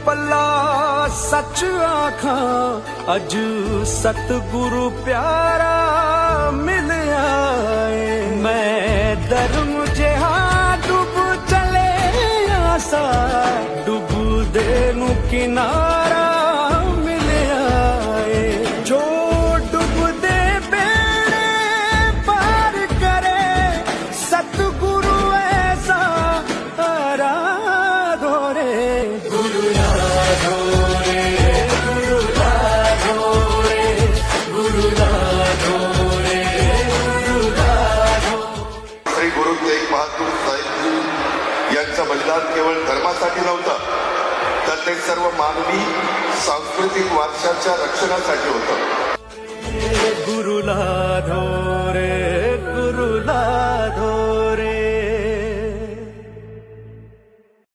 पल्ला सच आखा अज सतगुरु प्यारा मिलया है। मैं धर्म जिहा डूब चले आसा डूब दे नु किनारा मिलया है। जो डूब दे बेड़े पार करे सतगुरु ऐसा आराधो रे। गुरु राधो रे, गुरु राधो रे, गुरु राधो रे, गुरु राधो। श्री गुरु तेग बहादूर साहेब यांचं बलिदान केवळ धर्मासाठी नव्हतं, तर ते सर्व मानवी सांस्कृतिक वारशाच्या रक्षणासाठी होतं। गुरु राधो रे, गुरु राधो